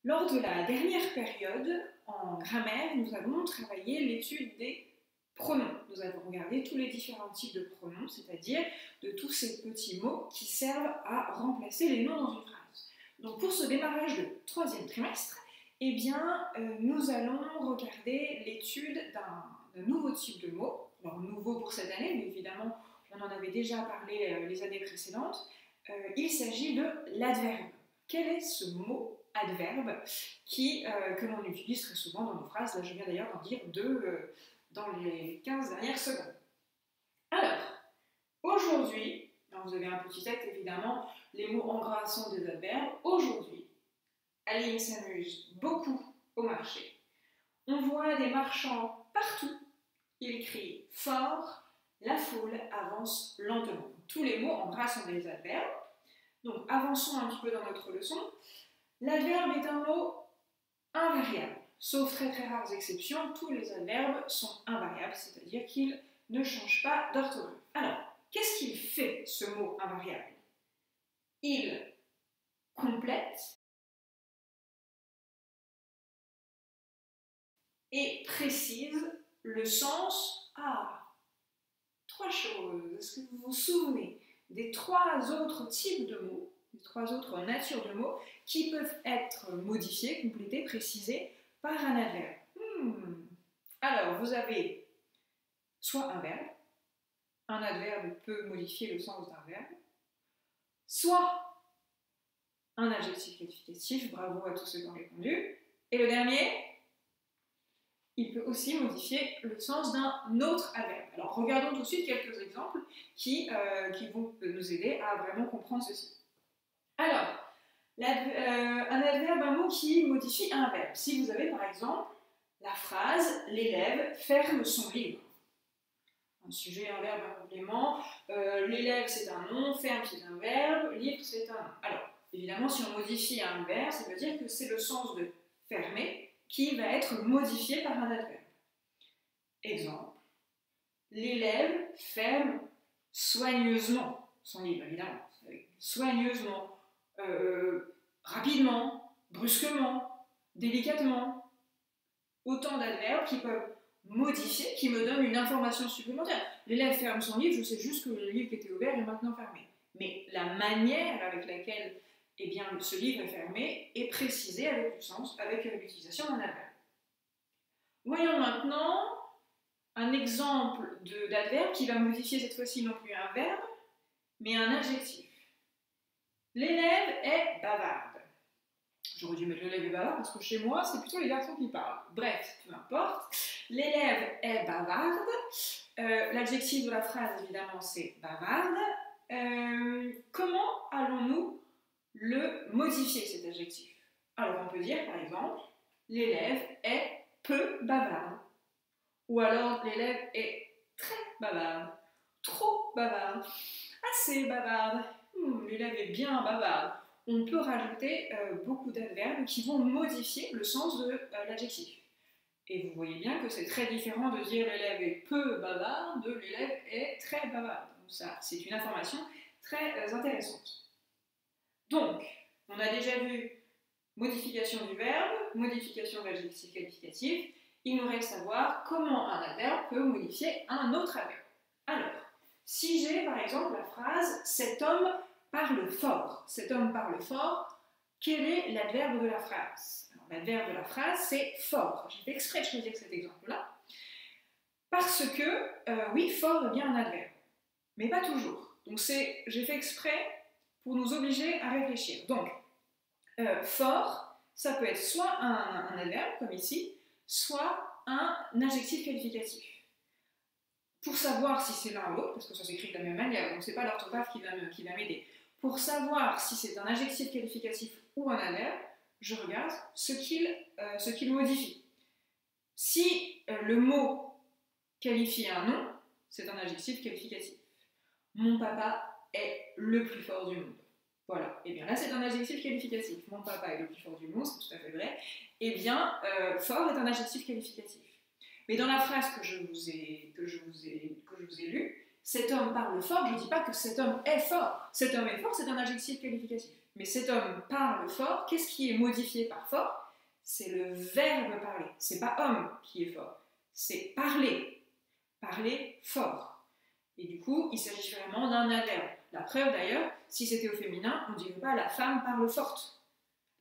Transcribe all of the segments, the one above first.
Lors de la dernière période, en grammaire, nous avons travaillé l'étude des pronoms. Nous avons regardé tous les différents types de pronoms, c'est-à-dire de tous ces petits mots qui servent à remplacer les noms dans une phrase. Donc pour ce démarrage de troisième trimestre, eh bien, nous allons regarder l'étude d'un nouveau type de mot. Alors nouveau pour cette année, mais évidemment, on en avait déjà parlé les années précédentes. Il s'agit de l'adverbe. Quel est ce mot adverbe que l'on utilise très souvent dans nos phrases? Là, je viens d'ailleurs d'en dire deux dans les 15 dernières secondes. Alors, aujourd'hui, vous avez un petit texte évidemment, les mots en gras sont des adverbes. Aujourd'hui, Aline s'amuse beaucoup au marché. On voit des marchands partout. Ils crient fort, la foule avance lentement. Tous les mots en gras sont des adverbes. Donc, avançons un petit peu dans notre leçon. L'adverbe est un mot invariable. Sauf très très rares exceptions, tous les adverbes sont invariables, c'est-à-dire qu'ils ne changent pas d'orthographe. Alors, qu'est-ce qu'il fait, ce mot invariable? Il complète et précise le sens. Trois choses. Est-ce que vous vous souvenez des trois autres types de mots, des trois autres natures de mots qui peuvent être modifiés, complétés, précisés par un adverbe? Alors, vous avez soit un verbe, un adverbe peut modifier le sens d'un verbe, soit un adjectif qualificatif, bravo à tous ceux qui ont répondu, et le dernier, il peut aussi modifier le sens d'un autre adverbe. Alors, regardons tout de suite quelques exemples qui vont nous aider à vraiment comprendre ceci. Alors, un adverbe, un mot qui modifie un verbe. Si vous avez par exemple la phrase « l'élève ferme son livre ». Un sujet, un verbe, un complément. L'élève, c'est un nom, ferme, c'est un verbe, livre, c'est un nom. Alors, évidemment, si on modifie un verbe, ça veut dire que c'est le sens de fermer qui va être modifié par un adverbe. Exemple, l'élève ferme soigneusement son livre, évidemment. Soigneusement, rapidement, brusquement, délicatement. Autant d'adverbes qui peuvent modifier, qui me donnent une information supplémentaire. L'élève ferme son livre, je sais juste que le livre qui était ouvert est maintenant fermé. Mais la manière avec laquelle ce livre est fermé est précisée avec du sens, avec l'utilisation d'un adverbe. Voyons maintenant un exemple d'adverbe qui va modifier cette fois-ci non plus un verbe, mais un adjectif. L'élève est bavarde. J'aurais dû mettre l'élève est bavard parce que chez moi, c'est plutôt les garçons qui parlent. Bref, peu importe. L'élève est bavarde. L'adjectif de la phrase, évidemment, c'est bavarde. Comment allons-nous le modifier, cet adjectif? Alors, on peut dire, par exemple, l'élève est peu bavarde. Ou alors, l'élève est très bavarde, trop bavarde, assez bavarde. L'élève est bien bavarde. On peut rajouter beaucoup d'adverbes qui vont modifier le sens de l'adjectif. Et vous voyez bien que c'est très différent de dire l'élève est peu bavard de l'élève est très bavard. Donc ça, c'est une information très intéressante. Donc, on a déjà vu modification du verbe, modification de l'adjectif qualificatif. Il nous reste à voir comment un adverbe peut modifier un autre adverbe. Alors, si j'ai par exemple la phrase « cet homme parle fort ». Cet homme parle fort, quel est l'adverbe de la phrase? L'adverbe de la phrase, c'est fort. J'ai fait exprès de choisir cet exemple-là, parce que, oui, fort est bien un adverbe, mais pas toujours. Donc j'ai fait exprès pour nous obliger à réfléchir. Donc, fort, ça peut être soit un adverbe, comme ici, soit un adjectif qualificatif. Pour savoir si c'est l'un ou l'autre, parce que ça s'écrit de la même manière, donc c'est pas l'orthographe qui va m'aider. Pour savoir si c'est un adjectif qualificatif ou un adverbe, je regarde ce qu'il modifie. Si le mot qualifie un nom, c'est un adjectif qualificatif. Mon papa est le plus fort du monde. Voilà, et bien là c'est un adjectif qualificatif. Mon papa est le plus fort du monde, c'est tout à fait vrai. Et bien, fort est un adjectif qualificatif. Mais dans la phrase que je vous ai lue, Cet homme parle fort, je ne dis pas que cet homme est fort. Cet homme est fort, c'est un adjectif qualificatif. Mais cet homme parle fort, qu'est-ce qui est modifié par fort? C'est le verbe parler. C'est pas homme qui est fort, c'est parler. Parler fort. Et du coup, il s'agit vraiment d'un adverbe. La preuve d'ailleurs, si c'était au féminin, on ne dirait pas la femme parle forte.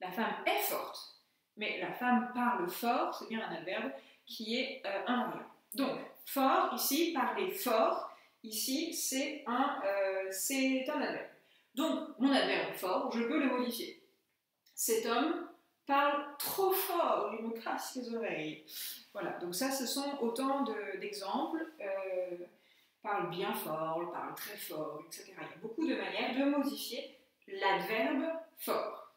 La femme est forte, mais la femme parle fort, c'est bien un adverbe qui est invariant. Donc, fort, ici, parler fort, ici, c'est un adverbe. Donc, mon adverbe fort, je peux le modifier. Cet homme parle trop fort, il me casse les oreilles. Voilà, donc ça, ce sont autant d'exemples. Parle bien fort, parle très fort, etc. Il y a beaucoup de manières de modifier l'adverbe fort.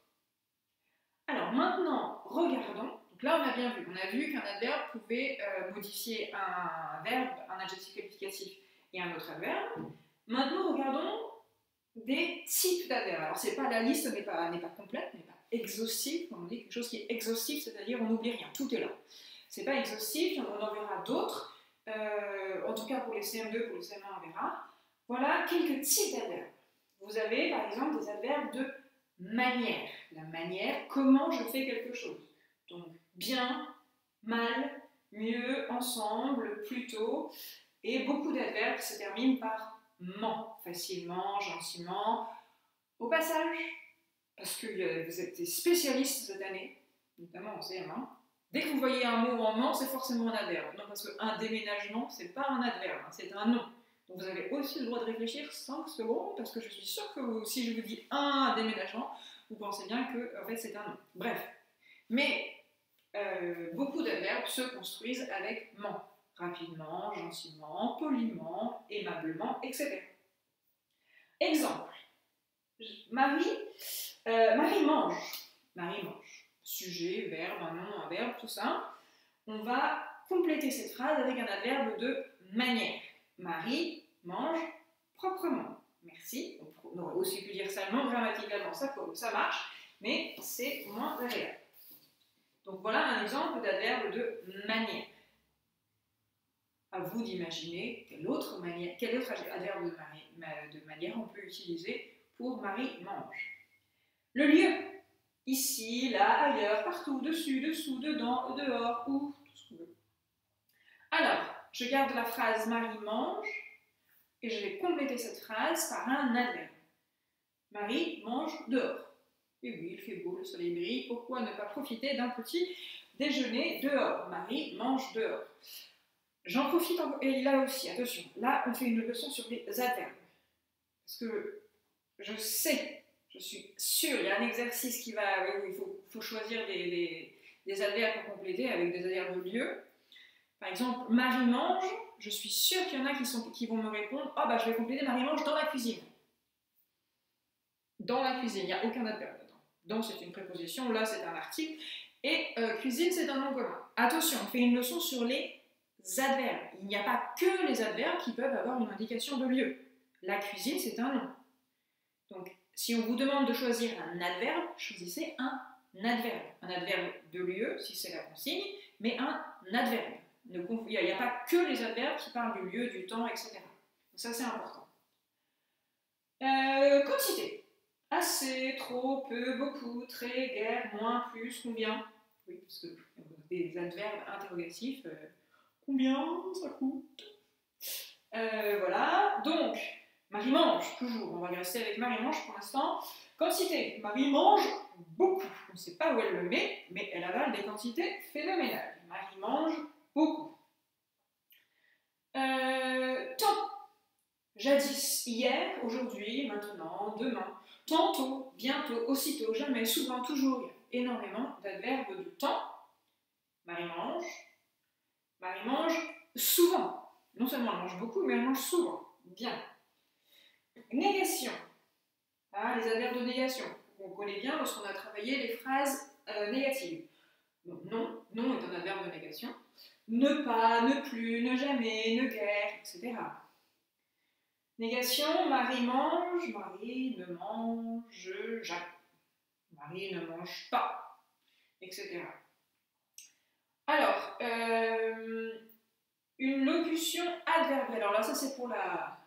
Alors maintenant, regardons. Donc là, on a bien vu. On a vu qu'un adverbe pouvait modifier un verbe, un adjectif qualificatif et un autre adverbe. Maintenant, regardons des types d'adverbes. Alors, c'est pas la liste n'est pas complète, n'est pas exhaustive. Comme on dit, quelque chose qui est exhaustif, c'est-à-dire on n'oublie rien, tout est là. C'est pas exhaustif, on en verra d'autres. En tout cas pour les CM2, pour les CM1, on verra. Voilà quelques types d'adverbes. Vous avez par exemple des adverbes de manière. La manière, comment je fais quelque chose. Donc bien, mal, mieux, ensemble, plutôt. Et beaucoup d'adverbes qui se terminent par ment, facilement, gentiment. Au passage, parce que vous êtes des spécialistes cette année, notamment en CM1, dès que vous voyez un mot en ment, c'est forcément un adverbe. Non, parce qu'un déménagement, c'est pas un adverbe, hein, c'est un nom. Donc vous avez aussi le droit de réfléchir 5 secondes, parce que je suis sûre que si je vous dis un déménagement, vous pensez bien que en fait, c'est un nom. Bref. Mais beaucoup d'adverbes se construisent avec ment. Rapidement, gentiment, poliment, aimablement, etc. Exemple. Marie mange. Marie mange. Sujet, verbe, un nom, un verbe, tout ça. On va compléter cette phrase avec un adverbe de manière. Marie mange proprement. Merci. On aurait aussi pu dire salement, grammaticalement, ça marche, mais c'est moins agréable. Donc voilà un exemple d'adverbe de manière. À vous d'imaginer quel autre adverbe de manière on peut utiliser pour Marie mange. Le lieu. Ici, là, ailleurs, partout, dessus, dessous, dedans, dehors, où, tout ce qu'on veut. Alors, je garde la phrase Marie mange et je vais compléter cette phrase par un adverbe. Marie mange dehors. Et oui, il fait beau, le soleil brille, pourquoi ne pas profiter d'un petit déjeuner dehors? Marie mange dehors. J'en profite, et là aussi, attention, là on fait une leçon sur les adverbes. Parce que je sais, je suis sûre, il y a un exercice qui va, où il faut choisir des adverbes pour compléter avec des adverbes de lieu. Par exemple, Marie mange, je suis sûre qu'il y en a qui vont me répondre, oh bah je vais compléter Marie mange dans la cuisine. Dans la cuisine, il n'y a aucun adverbe dedans. Dans c'est une préposition, là c'est un article, et cuisine c'est un nom commun. Attention, on fait une leçon sur les adverbes. Il n'y a pas que les adverbes qui peuvent avoir une indication de lieu. La cuisine c'est un nom. Donc, si on vous demande de choisir un adverbe, choisissez un adverbe. Un adverbe de lieu, si c'est la consigne, mais un adverbe. Il n'y a pas que les adverbes qui parlent du lieu, du temps, etc. Donc ça, c'est important. Quantité. Assez, trop, peu, beaucoup, très, guère, moins, plus, combien. Oui, parce que des adverbes interrogatifs. Combien ça coûte? Voilà. Donc, Marie mange, toujours. On va rester avec Marie mange pour l'instant. Quantité. Marie mange beaucoup. On ne sait pas où elle le met, mais elle avale des quantités phénoménales. Marie mange beaucoup. Temps. Jadis, hier, aujourd'hui, maintenant, demain. Tantôt, bientôt, aussitôt, jamais, souvent, toujours. Il y a énormément d'adverbes de temps. Marie mange. Marie mange souvent. Non seulement elle mange beaucoup, mais elle mange souvent. Bien. Négation. Ah, les adverbes de négation. On connaît bien lorsqu'on a travaillé les phrases négatives. Donc, non, non est un adverbe de négation. Ne pas, ne plus, ne jamais, ne guère, etc. Négation, Marie mange, Marie ne mange jamais. Marie ne mange pas, etc. Alors, une locution adverbiale. Alors là, ça c'est pour la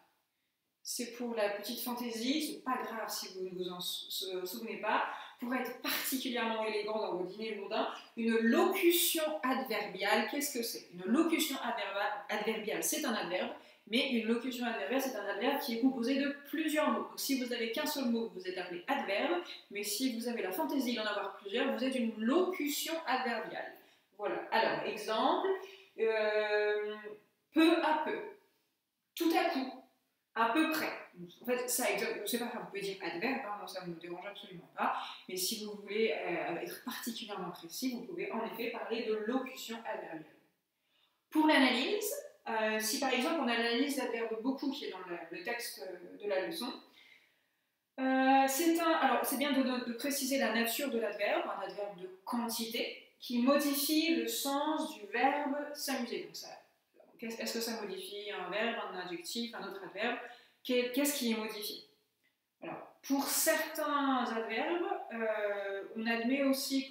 c'est pour la petite fantaisie, c'est pas grave si vous ne vous en souvenez pas. Pour être particulièrement élégant dans vos dîners mondains, une locution adverbiale, qu'est-ce que c'est? Une locution adverbiale, c'est un adverbe, mais une locution adverbiale, c'est un adverbe qui est composé de plusieurs mots. Donc si vous n'avez qu'un seul mot, vous êtes appelé adverbe, mais si vous avez la fantaisie d'en avoir plusieurs, vous êtes une locution adverbiale. Voilà. Alors, exemple, peu à peu, tout à coup, à peu près. En fait, ça, c'est pas grave, vous pouvez dire adverbe, hein, moi ça ne me dérange absolument pas, mais si vous voulez être particulièrement précis, vous pouvez en effet parler de locution adverbiale. Pour l'analyse, si par exemple on analyse l'adverbe beaucoup qui est dans le texte de la leçon, c'est bien de préciser la nature de l'adverbe, un adverbe de quantité, qui modifie le sens du verbe s'amuser. Donc est-ce que ça modifie un verbe, un adjectif, un autre adverbe? Qu'est-ce qui est modifié? Alors, pour certains adverbes, on admet aussi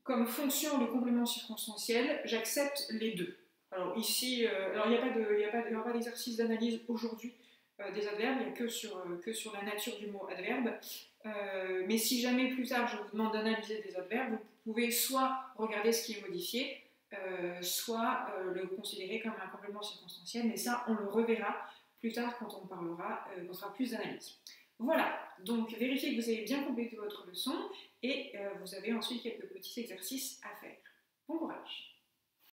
comme fonction le complément circonstanciel, j'accepte les deux. Alors ici, il n'y aura pas d'exercice d'analyse aujourd'hui des adverbes, il n'y a que sur la nature du mot adverbe. Mais si jamais plus tard je vous demande d'analyser des adverbes, vous pouvez soit regarder ce qui est modifié, soit le considérer comme un complément circonstanciel, mais ça on le reverra plus tard quand on fera plus d'analyse. Voilà, donc vérifiez que vous avez bien complété votre leçon et vous avez ensuite quelques petits exercices à faire. Bon courage!